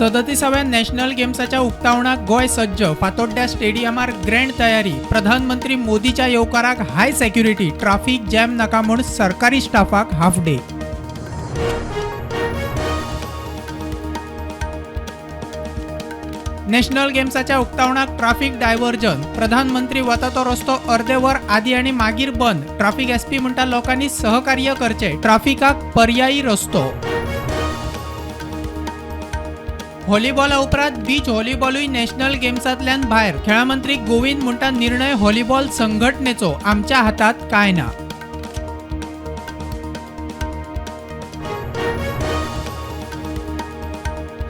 37व्या national गेम्साच्या उक्तावणाक गोय सज्ज फातोड्ड्या स्टेडियमार ग्रँड तयारी प्रधानमंत्री मोदीच्या येवकाराक हाय सेक्युरिटी ट्राफिक जॅम नाका म्हूण सरकारी स्टाफाक हाफ डे। नॅशनल गेम्साच्या उक्तावणाक ट्राफिक डायव्हर्जन प्रधानमंत्री वता तो रस्तो अर्दे वर आदी आणि मागीर बंद ट्राफिक एसपी म्हणटा लोकांनी सहकार्य करचे ट्राफिकाक पर्यायी रस्तो। व्हॉलीबॉला उपरांत बीच व्हॉलीबॉलूय नॅशनल गेम्सांतल्यान भायर खेळा मंत्री गोविंद म्हणटा निर्णय व्हॉलीबॉल संघटनेचो आमच्या हातात काय ना।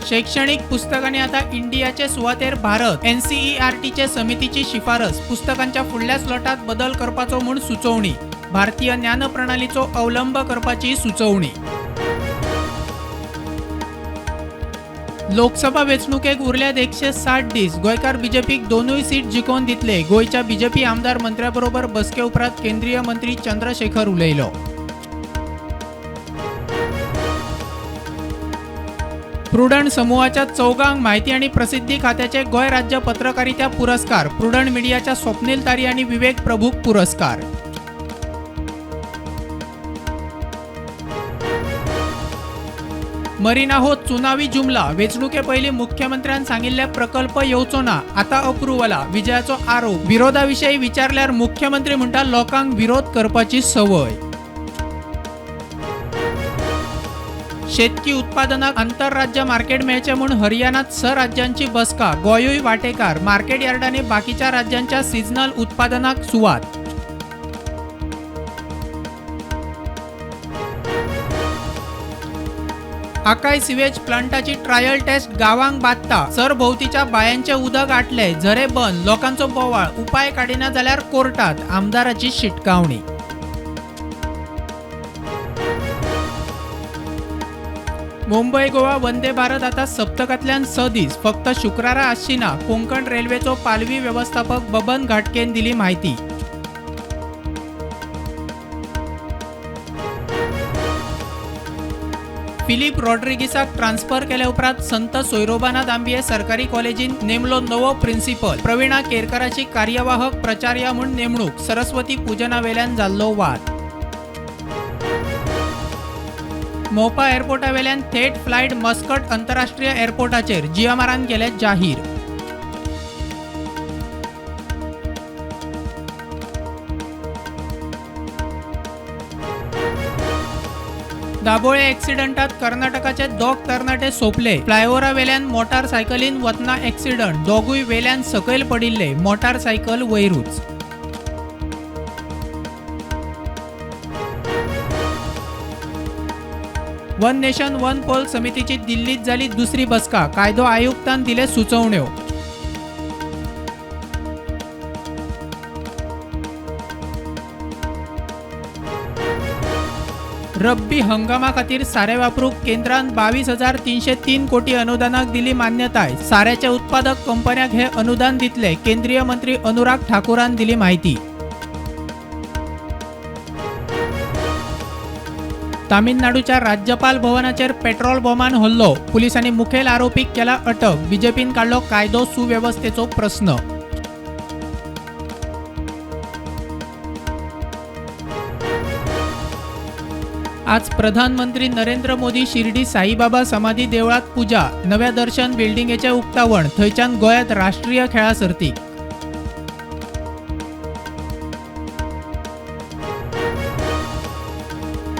शैक्षणिक पुस्तकांनी आता इंडियाचे सुवातेर भारत NCERTचे समितीची शिफारस पुस्तकांच्या फुडल्या स्लॉटात बदल करपाचो म्हूण सुचोवणी भारतीय ज्ञान प्रणालीचो अवलंब करपाची सुचोवणी। लोकसभा वेंचणुकेक उरल्यात 160 दीस गोंयकार बीजेपीक दोनूय सीट जिखोवन दितले गोंयच्या बीजेपी आमदार मंत्र्याबरोबर बसके उपरांत केंद्रीय मंत्री चंद्रशेखर उलयलो। प्रुडंट समूहाच्या चौगांक माहिती आणि प्रसिद्धी खात्याचे गोय राज्य पत्रकारिता पुरस्कार प्रुडंट मिडियाच्या स्वप्नील तारी आणि विवेक प्रभूक पुरस्कार। मरीना हो चुनावी जुमला वेंचणुके पयलीं मुख्यमंत्र्यान सांगिल्ले प्रकल्प येवचो ना आता अप्रुवला विजयाचो आरोप विरोधाविशयी विचारल्यार मुख्यमंत्री म्हणटा लोकांक विरोध करपाची सवय। शेतकी उत्पादनाक आंतरराज्य मार्केट मेळचे म्हूण हरियाणात 6 राज्यांची बसका गोंयूय वांटेकार मार्केट यार्डांनी बाकीच्या राज्यांच्या सिजनल उत्पादनाक सुवात। आकाय सिवेज प्लांटाची ट्रायल टेस्ट गावांक बादता सरभोवतीच्या बायांचे उदक आटले झरे बंद लोकांचो बोवाळ उपाय काडिना जाल्यार कोर्टात आमदाराची शिटकावणी। मुंबई गोवा वंदे भारत आता सप्तकांतल्यान 6 दीस फक्त शुक्रारा आसची ना कोंकण रेल्वेचो पालवी व्यवस्थापक बबन घाटकेन दिली माहिती। फिलिप रॉड्रिगीसाक ट्रान्सफर केले उपरांत संत सोयरोबानाथ आंबिये सरकारी कॉलेजीन नेमलो नवो प्रिन्सिपल प्रवीणा केरकराची कार्यवाहक प्राचार्य म्हूण नेमणूक सरस्वती पूजना वेल्यान जाल्लो वाद। मोपा एअरपोर्टा वेल्यान थेट फ्लायट मस्कट आंतरराष्ट्रीय एअरपोर्टाचेर GMRन केले जाहीर। दाबोळे एक्सिडंटात कर्नाटकाचे 2 तरणाटे सोपले फ्लायओव्हरा वेल्यान मोटारसायकलीन वतना एक्सिडंट दोगूय वेल्यान सकयल पडिल्ले मोटारसायकल वयरूच। वन नेशन वन पोल समितीची दिल्लीत जाली दुसरी बसका कायदो आयुक्तान दिले सुचोवण्यो। रब्बी हंगामा खातीर सारे वापरूक केंद्रान 22,303 कोटी अनुदानाक दिली मान्यताय साऱ्याचे उत्पादक कंपन्याक हे अनुदान दितले केंद्रीय मंत्री अनुराग ठाकुरान दिली माहिती। तामिळनाडूच्या राज्यपाल भवनाचेर पेट्रोल बॉम्बान हल्लो पुलिसांनी मुखेल आरोपीक केला अटक बीजेपीन काढलो कायदो सुव्यवस्थेचो प्रश्न। आज प्रधानमंत्री नरेंद्र मोदी शिर्डी साईबाबा समाधी देवळात पूजा नव्या दर्शन बिल्डिंगेचे उक्तावण थंयच्यान गोंयांत राष्ट्रीय खेळा सर्तीक।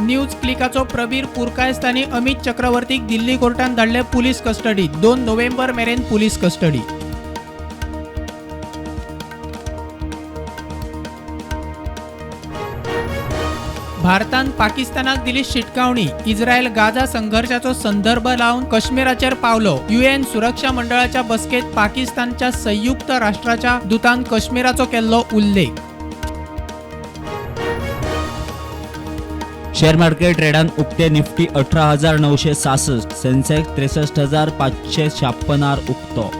न्यूज क्लिकाचो प्रबीर पुरकायस्तानी अमित चक्रवर्तीक दिल्ली कोर्टान धाडले पुलीस कस्टडीत 2 नोव्हेंबर मेरेन पुलीस कस्टडी। भारतान पाकिस्तानाक दिली शिटकावणी इस्रायल गाझा संघर्षाचो संदर्भ लावन काश्मीराचेर पावलो UN सुरक्षा मंडळाच्या बसकेत पाकिस्तानच्या संयुक्त राष्ट्राच्या दूतान काश्मीराचो केल्लो उल्लेख। शेअर मार्केट ट्रेडान उक्ते निफ्टी 18,966 सेन्सेक्स 63,556 उक्तो।